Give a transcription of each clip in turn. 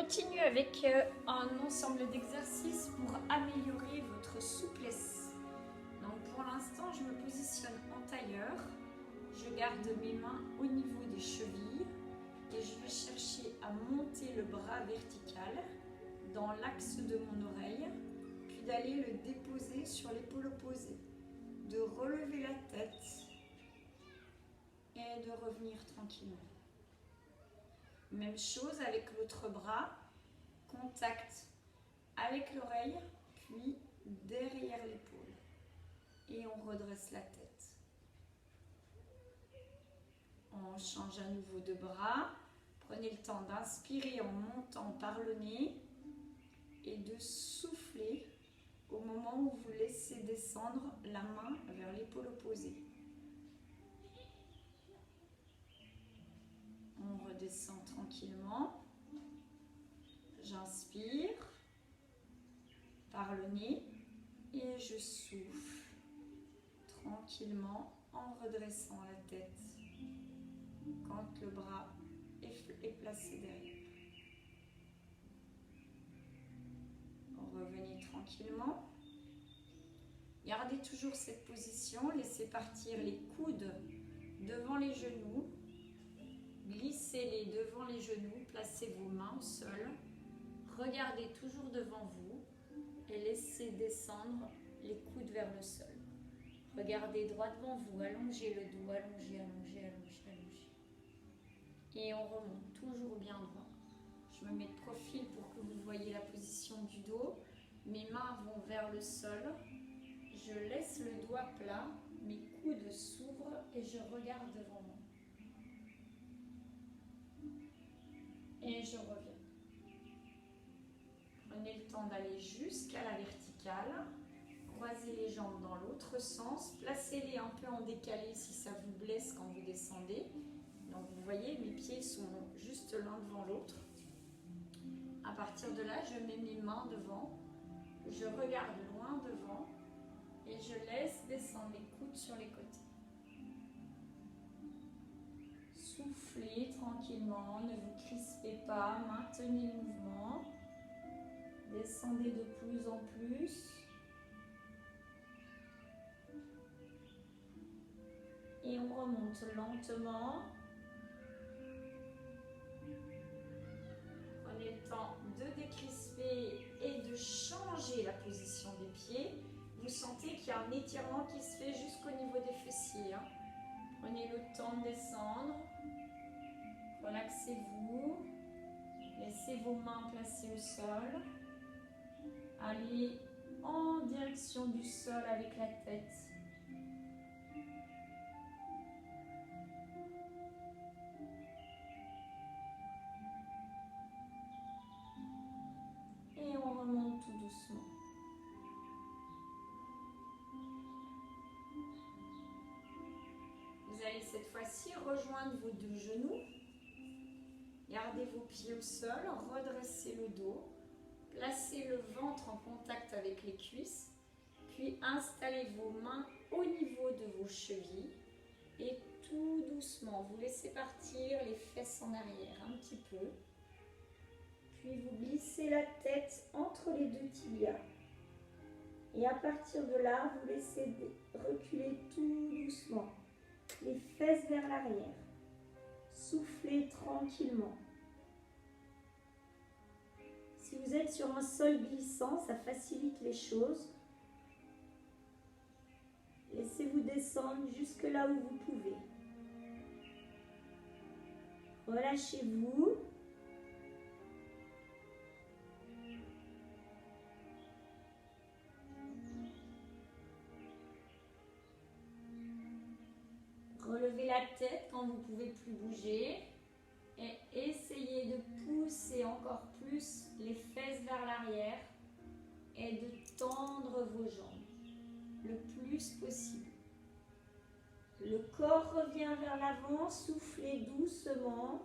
continue avec un ensemble d'exercices pour améliorer votre souplesse. Donc pour l'instant, je me positionne en tailleur. Je garde mes mains au niveau des chevilles et je vais chercher à monter le bras vertical dans l'axe de mon oreille, puis d'aller le déposer sur l'épaule opposée, de relever la tête et de revenir tranquillement. Même chose avec l'autre bras, contact avec l'oreille, puis derrière l'épaule. Et on redresse la tête. On change à nouveau de bras. Prenez le temps d'inspirer en montant par le nez et de souffler au moment où vous laissez descendre la main vers l'épaule opposée. On redescend tranquillement. J'inspire par le nez et je souffle tranquillement en redressant la tête quand le bras est placé derrière. Revenez tranquillement. Gardez toujours cette position. Laissez partir les coudes devant les genoux. Glissez-les devant les genoux, placez vos mains au sol, regardez toujours devant vous et laissez descendre les coudes vers le sol. Regardez droit devant vous, allongez le dos, allongez, allongez, allongez, allongez. Et on remonte toujours bien droit. Je me mets de profil pour que vous voyez la position du dos. Mes mains vont vers le sol. Je laisse le doigt plat, mes coudes s'ouvrent et je regarde devant moi. Et je reviens. Prenez le temps d'aller jusqu'à la verticale. Croisez les jambes dans l'autre sens. Placez-les un peu en décalé si ça vous blesse quand vous descendez. Donc vous voyez, mes pieds sont juste l'un devant l'autre. À partir de là, je mets mes mains devant. Je regarde loin devant. Et je laisse descendre les coudes sur les côtés. Soufflez tranquillement, ne vous crispez pas, maintenez le mouvement. Descendez de plus en plus. Et on remonte lentement. Prenez le temps de décrisper et de changer la position des pieds. Vous sentez qu'il y a un étirement qui se fait jusqu'au niveau des fessiers. Prenez le temps de descendre. Relaxez-vous. Laissez vos mains placées au sol. Allez en direction du sol avec la tête. Et on remonte tout doucement. Vous allez cette fois-ci rejoindre vos deux genoux. Gardez vos pieds au sol, redressez le dos. Placez le ventre en contact avec les cuisses. Puis installez vos mains au niveau de vos chevilles. Et tout doucement, vous laissez partir les fesses en arrière un petit peu. Puis vous glissez la tête entre les deux tibias. Et à partir de là, vous laissez reculer tout doucement. Les fesses vers l'arrière. Soufflez tranquillement. Si vous êtes sur un sol glissant, ça facilite les choses. Laissez-vous descendre jusque là où vous pouvez. Relâchez-vous. Relevez la tête quand vous ne pouvez plus bouger et essayez de pousser encore plus les fesses vers l'arrière et de tendre vos jambes le plus possible. Le corps revient vers l'avant, soufflez doucement.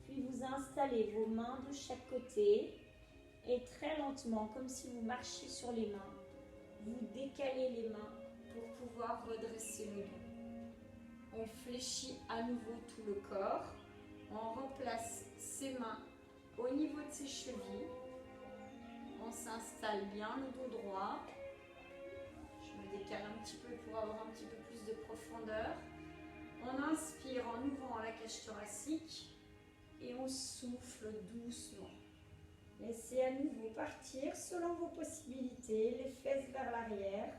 Puis vous installez vos mains de chaque côté et très lentement, comme si vous marchiez sur les mains, vous décalez les mains pour pouvoir redresser le dos. On fléchit à nouveau tout le corps. On replace niveau de ses chevilles. On s'installe bien le dos droit. Je me décale un petit peu pour avoir un petit peu plus de profondeur. On inspire en ouvrant la cage thoracique et on souffle doucement. Laissez à nouveau partir selon vos possibilités, les fesses vers l'arrière.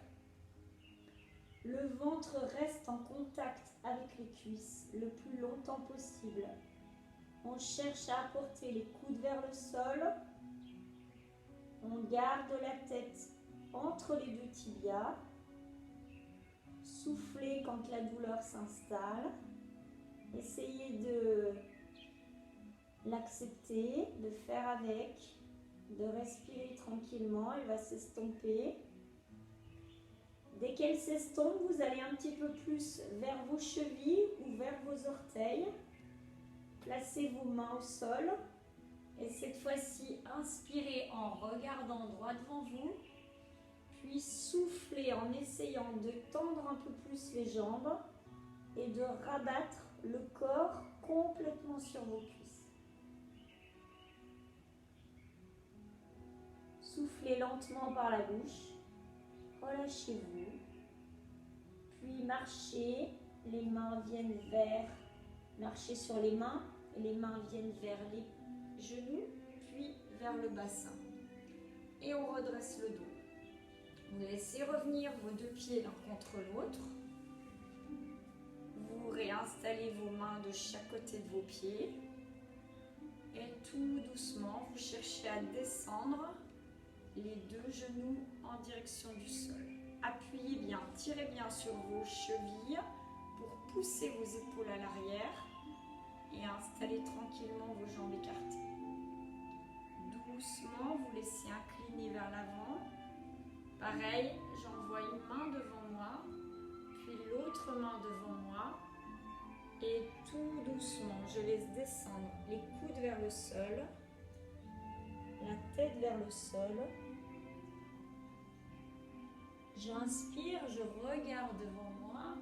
Le ventre reste en contact avec les cuisses le plus longtemps possible. On cherche à apporter les coudes vers le sol. On garde la tête entre les deux tibias. Soufflez quand la douleur s'installe. Essayez de l'accepter, de faire avec, de respirer tranquillement. Elle va s'estomper. Dès qu'elle s'estompe, vous allez un petit peu plus vers vos chevilles ou vers vos orteils. Placez vos mains au sol. Et cette fois-ci, inspirez en regardant droit devant vous. Puis soufflez en essayant de tendre un peu plus les jambes et de rabattre le corps complètement sur vos cuisses. Soufflez lentement par la bouche. Relâchez-vous. Puis marchez. Les mains viennent vers... Marchez sur les mains. Et les mains viennent vers les genoux, puis vers le bassin. Et on redresse le dos. Vous laissez revenir vos deux pieds l'un contre l'autre. Vous réinstallez vos mains de chaque côté de vos pieds. Et tout doucement, vous cherchez à descendre les deux genoux en direction du sol. Appuyez bien, tirez bien sur vos chevilles pour pousser vos épaules à l'arrière et installez tranquillement vos jambes écartées. Doucement, vous laissez incliner vers l'avant. Pareil, j'envoie une main devant moi, puis l'autre main devant moi. Et tout doucement, je laisse descendre les coudes vers le sol, la tête vers le sol. J'inspire, je regarde devant moi,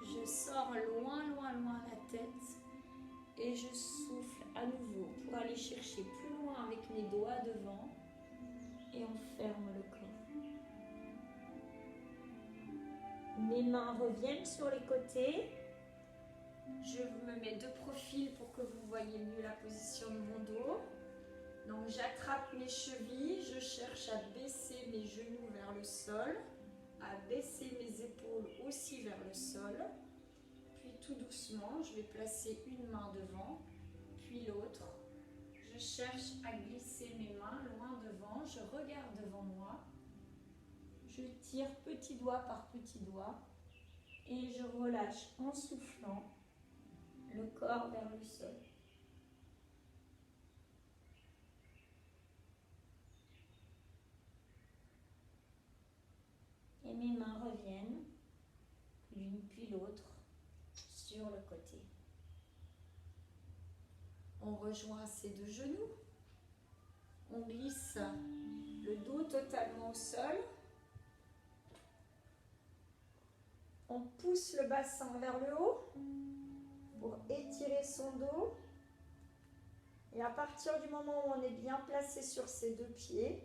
je sors loin, loin, loin la tête et je souffle à nouveau pour aller chercher plus loin avec mes doigts devant et on ferme le corps. Mes mains reviennent sur les côtés. Je me mets de profil pour que vous voyez mieux la position de mon dos. Donc j'attrape mes chevilles, je cherche à baisser mes genoux vers le sol, à baisser mes épaules aussi vers le sol. Puis tout doucement, je vais placer une main devant, puis l'autre. Je cherche à glisser mes mains loin devant, je regarde devant moi. Je tire petit doigt par petit doigt et je relâche en soufflant le corps vers le sol. Et mes mains reviennent, l'une puis l'autre, sur le côté. On rejoint ces deux genoux. On glisse le dos totalement au sol. On pousse le bassin vers le haut pour étirer son dos. Et à partir du moment où on est bien placé sur ses deux pieds,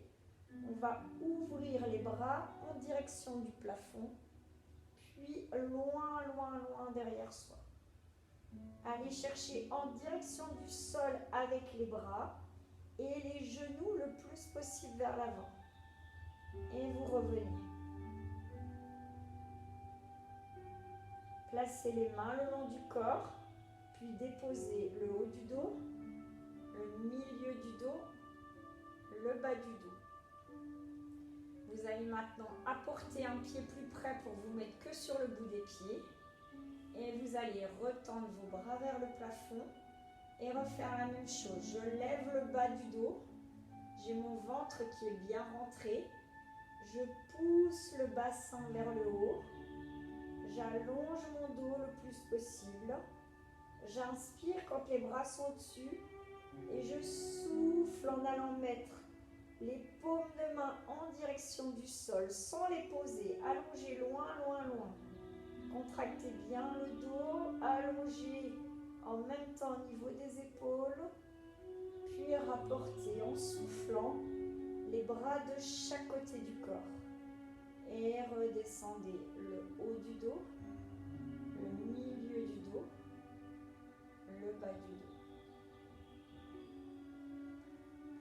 on va ouvrir les bras en direction du plafond, puis loin, loin, loin derrière soi. Allez chercher en direction du sol avec les bras et les genoux le plus possible vers l'avant. Et vous revenez. Placez les mains le long du corps, puis déposez le haut du dos, le milieu du dos, le bas du dos. Vous allez maintenant apporter un pied plus près pour vous mettre que sur le bout des pieds. Et vous allez retendre vos bras vers le plafond et refaire la même chose. Je lève le bas du dos. J'ai mon ventre qui est bien rentré. Je pousse le bassin vers le haut. J'allonge mon dos le plus possible. J'inspire quand les bras sont au-dessus. Et je souffle en allant mettre les paumes de main en direction du sol sans les poser. Allongez loin, loin, loin. Contractez bien le dos, allongez en même temps au niveau des épaules, Puis rapportez en soufflant les bras de chaque côté du corps. Et redescendez le haut du dos, le milieu du dos, le bas du dos.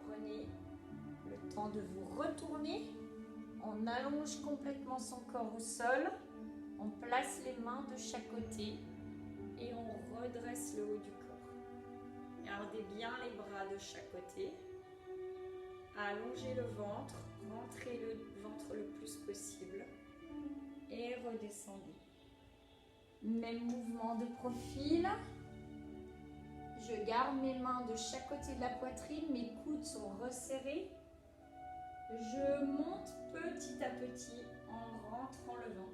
Prenez le temps de vous retourner. On allonge complètement son corps au sol. On place les mains de chaque côté et on redresse le haut du corps. Gardez bien les bras de chaque côté. Allongez le ventre, rentrez le ventre le plus possible et redescendez. Même mouvement de profil. Je garde mes mains de chaque côté de la poitrine, mes coudes sont resserrés. Je monte petit à petit en rentrant le ventre.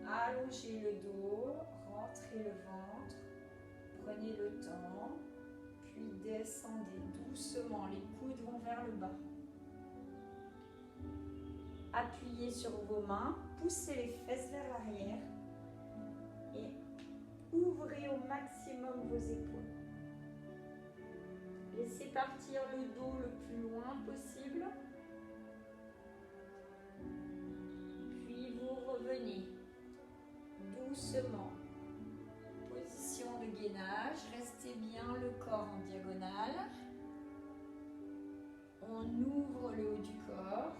Allongez le dos, rentrez le ventre, prenez le temps, puis descendez doucement, les coudes vont vers le bas. Appuyez sur vos mains, poussez les fesses vers l'arrière et ouvrez au maximum vos épaules. Laissez partir le dos le plus loin possible. Puis vous revenez doucement. Position de gainage. Restez bien le corps en diagonale. On ouvre le haut du corps.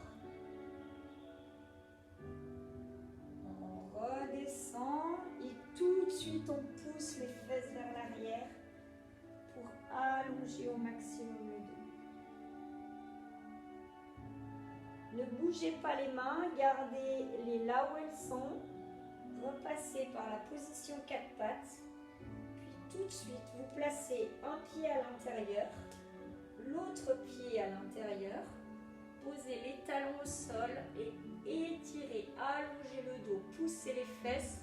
On redescend et tout de suite on pousse les fesses vers l'arrière pour allonger au maximum le dos. Ne bougez pas les mains, gardez-les là où elles sont. Repassez par la position 4 pattes. Puis tout de suite, vous placez un pied à l'intérieur, l'autre pied à l'intérieur. Posez les talons au sol et étirez, allongez le dos, poussez les fesses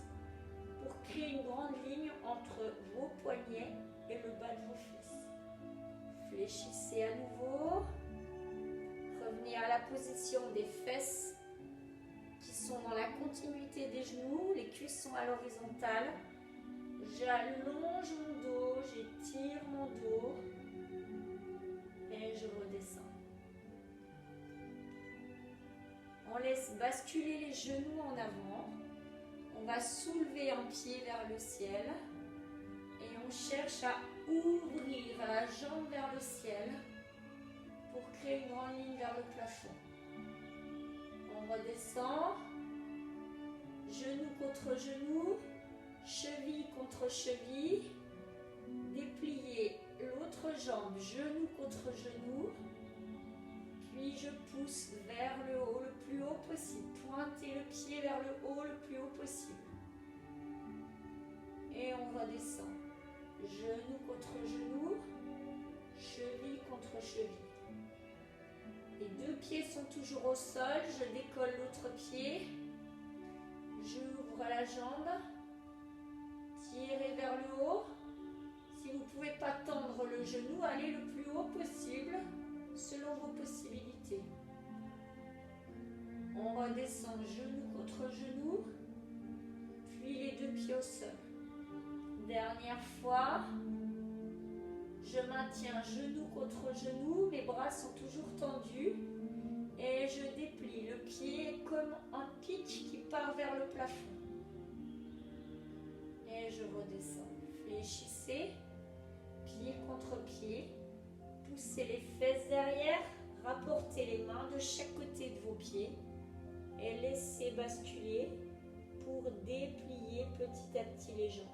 pour créer une grande ligne entre vos poignets et le bas de vos fesses. Fléchissez à nouveau. Revenez à la position des fesses qui sont dans la continuité des genoux. Les cuisses sont à l'horizontale. J'allonge mon dos, j'étire mon dos et je redescends. On laisse basculer les genoux en avant. On va soulever un pied vers le ciel et on cherche à ouvrir la jambe vers le ciel pour créer une grande ligne vers le plafond. On redescend, genou contre genou, cheville contre cheville, dépliez l'autre jambe, genou contre genou, puis je pousse vers le haut le plus haut possible. Pointez le pied vers le haut le plus haut possible. Et on redescend. Genou contre genou, cheville contre cheville. Les deux pieds sont toujours au sol. Je décolle l'autre pied. J'ouvre la jambe. Tirez vers le haut. Si vous ne pouvez pas tendre le genou, allez le plus haut possible selon vos possibilités. On redescend genou contre genou, puis les deux pieds au sol. Dernière fois, je maintiens genou contre genou, mes bras sont toujours tendus et je déplie le pied comme un pitch qui part vers le plafond. Et je redescends. Fléchissez, pied contre pied. Poussez les fesses derrière, rapportez les mains de chaque côté de vos pieds et laissez basculer pour déplier petit à petit les jambes.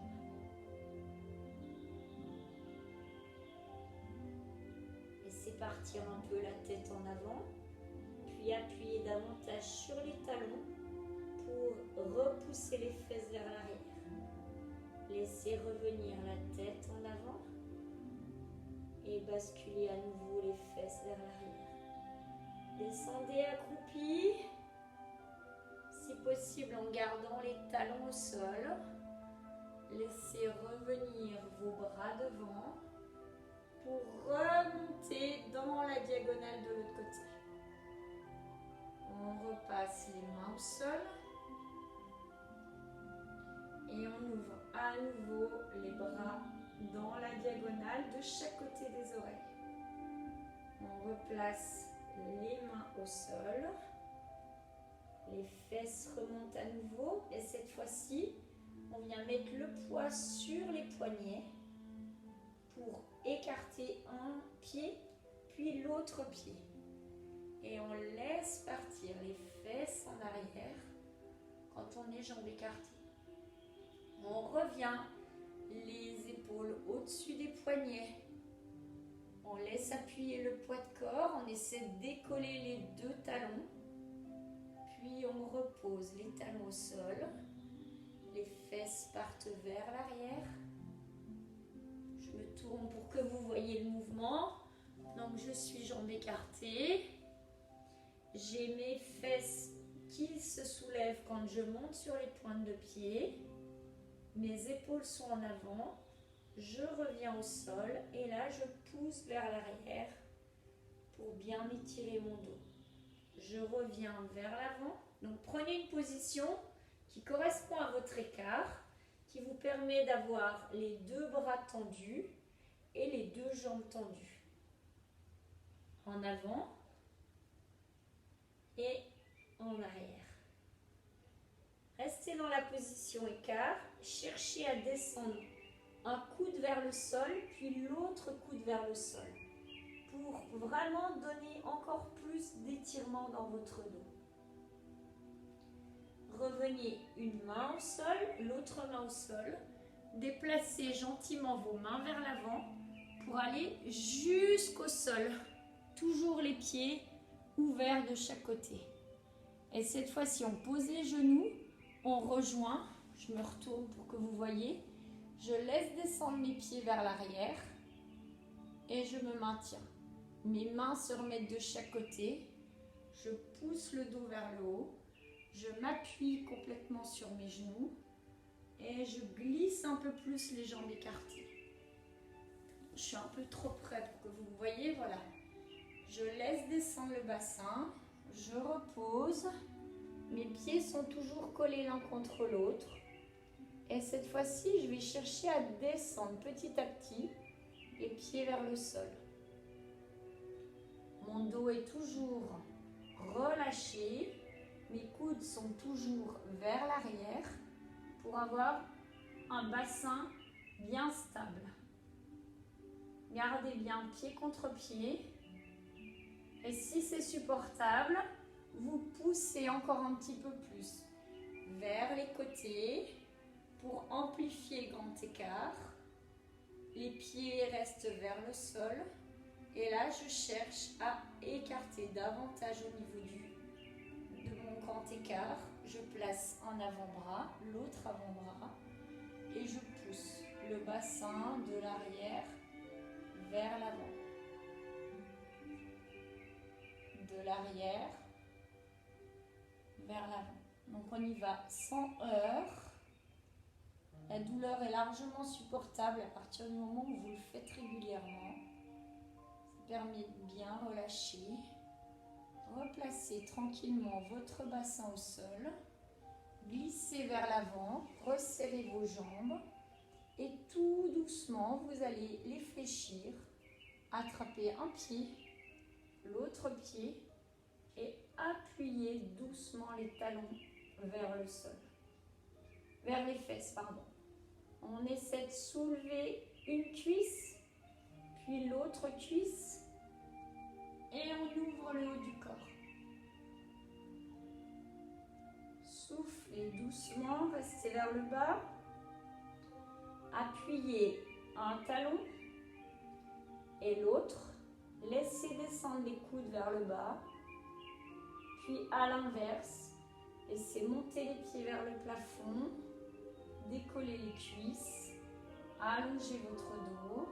Laissez partir un peu la tête en avant, puis appuyez davantage sur les talons pour repousser les fesses vers l'arrière. Laissez revenir la tête en avant et basculez à nouveau les fesses vers l'arrière. Descendez accroupi, si possible en gardant les talons au sol. Laissez revenir vos bras devant pour remonter dans la diagonale de l'autre côté. On repasse les mains au sol et on ouvre à nouveau les bras dans la diagonale. diagonale de chaque côté des oreilles. On replace les mains au sol. Les fesses remontent à nouveau. Et cette fois-ci, on vient mettre le poids sur les poignets pour écarter un pied, puis l'autre pied. Et on laisse partir les fesses en arrière quand on est jambes écartées. On revient les épaules au-dessus des poignets. On laisse appuyer le poids de corps. On essaie de décoller les deux talons. Puis on repose les talons au sol. Les fesses partent vers l'arrière. Je me tourne pour que vous voyez le mouvement. Donc je suis jambes écartées. J'ai mes fesses qui se soulèvent quand je monte sur les pointes de pied. Mes épaules sont en avant. Je reviens au sol et là je pousse vers l'arrière pour bien étirer mon dos. Je reviens vers l'avant. Donc prenez une position qui correspond à votre écart, qui vous permet d'avoir les deux bras tendus et les deux jambes tendues. En avant et en arrière. Restez dans la position écart. Cherchez à descendre un coude vers le sol, puis l'autre coude vers le sol, pour vraiment donner encore plus d'étirement dans votre dos. Revenez une main au sol, l'autre main au sol. Déplacez gentiment vos mains vers l'avant pour aller jusqu'au sol. Toujours les pieds ouverts de chaque côté. Et cette fois-ci, on pose les genoux, on rejoint. Je me retourne pour que vous voyez. Je laisse descendre mes pieds vers l'arrière et je me maintiens. Mes mains se remettent de chaque côté. Je pousse le dos vers le haut. Je m'appuie complètement sur mes genoux et je glisse un peu plus les jambes écartées. Je suis un peu trop près pour que vous voyez, voilà. Je laisse descendre le bassin, je repose. Mes pieds sont toujours collés l'un contre l'autre. Et cette fois-ci, je vais chercher à descendre petit à petit les pieds vers le sol. Mon dos est toujours relâché. Mes coudes sont toujours vers l'arrière pour avoir un bassin bien stable. Gardez bien pied contre pied. Et si c'est supportable, vous poussez encore un petit peu plus vers les côtés pour amplifier grand écart. Les pieds restent vers le sol. Et là, je cherche à écarter davantage au niveau de mon grand écart. Je place un avant-bras, l'autre avant-bras et je pousse le bassin de l'arrière vers l'avant. De l'arrière vers l'avant. Donc on y va sans heurts. La douleur est largement supportable à partir du moment où vous le faites régulièrement. Ça permet de bien relâcher. Replacez tranquillement votre bassin au sol. Glissez vers l'avant, resserrez vos jambes et tout doucement, vous allez les fléchir. Attrapez un pied, l'autre pied et appuyez doucement les talons vers le sol. Vers les fesses, pardon. On essaie de soulever une cuisse, puis l'autre cuisse et on ouvre le haut du corps. Soufflez doucement, restez vers le bas. Appuyez un talon et l'autre. Laissez descendre les coudes vers le bas. Puis à l'inverse, laissez monter les pieds vers le plafond. Décollez les cuisses. Allongez votre dos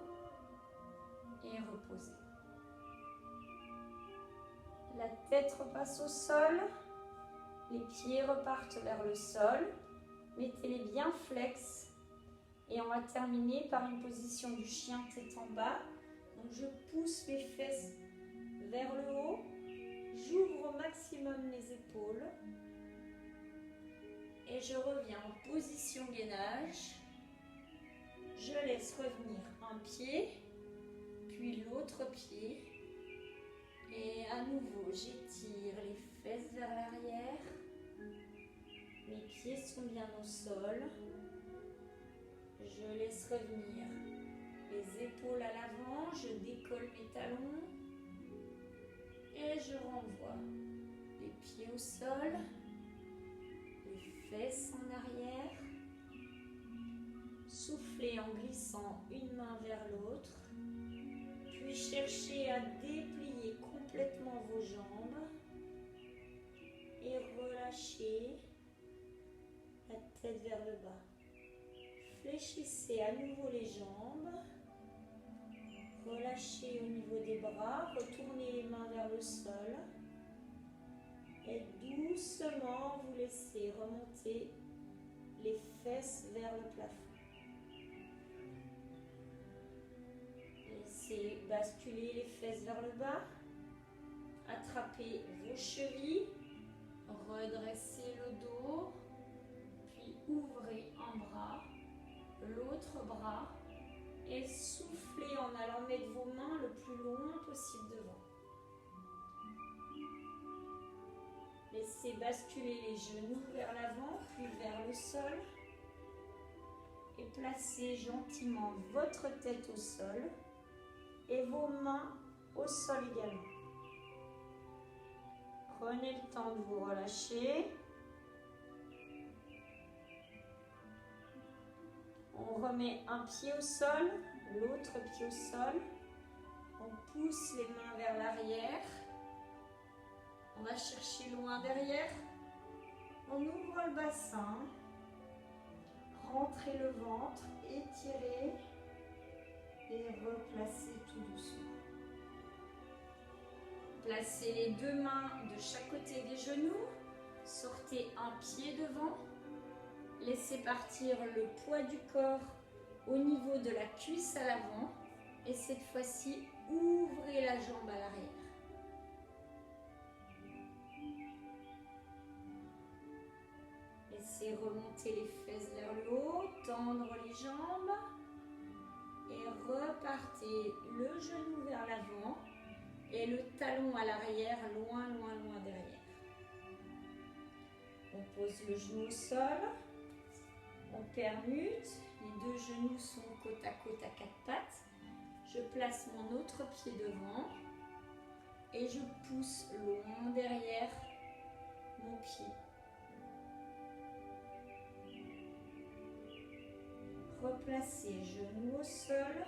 et reposez. La tête repasse au sol. Les pieds repartent vers le sol. Mettez-les bien flex. Et on va terminer par une position du chien tête en bas. Donc je pousse mes fesses vers le haut. J'ouvre au maximum les épaules. Et je reviens en position gainage. Je laisse revenir un pied. puis l'autre pied. Et à nouveau, j'étire les fesses vers l'arrière. Mes pieds sont bien au sol. Je laisse revenir les épaules à l'avant. Je décolle mes talons. Et je renvoie les pieds au sol. Les fesses en arrière. Soufflez en glissant une main vers l'autre. Puis cherchez à déplier complètement vos jambes. Et relâchez la tête vers le bas. Fléchissez à nouveau les jambes. Relâchez au niveau des bras. Retournez les mains vers le sol. Et doucement, vous laissez remonter les fesses vers le plafond. Laissez basculer les fesses vers le bas. Attrapez vos chevilles. Redressez le dos. Puis ouvrez un bras, l'autre bras. Et soufflez en allant mettre vos mains le plus long possible devant. Laissez basculer les genoux vers l'avant, puis vers le sol. Et placez gentiment votre tête au sol et vos mains au sol également. Prenez le temps de vous relâcher. On remet un pied au sol, l'autre pied au sol. On pousse les mains vers l'arrière. On va chercher loin derrière. On ouvre le bassin. Rentrez le ventre, étirez et replacez tout doucement. Placez les deux mains de chaque côté des genoux. Sortez un pied devant. Laissez partir le poids du corps au niveau de la cuisse à l'avant. Et cette fois-ci, ouvrez la jambe à l'arrière. Laissez remonter les fesses vers le haut, tendre les jambes. Et repartez le genou vers l'avant. Et le talon à l'arrière, loin, loin, loin derrière. On pose le genou au sol. On permute. Les deux genoux sont côte à quatre pattes. Je place mon autre pied devant. Et je pousse loin derrière mon pied. Replacez genoux au sol.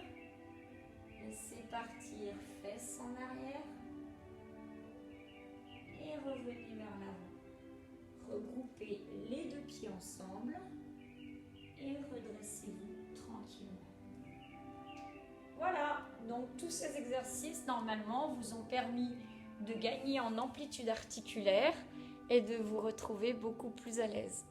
Laissez partir fesses en arrière. Et revenez vers l'avant. Regroupez les deux pieds ensemble. Et redressez-vous tranquillement. Voilà, donc tous ces exercices normalement vous ont permis de gagner en amplitude articulaire et de vous retrouver beaucoup plus à l'aise.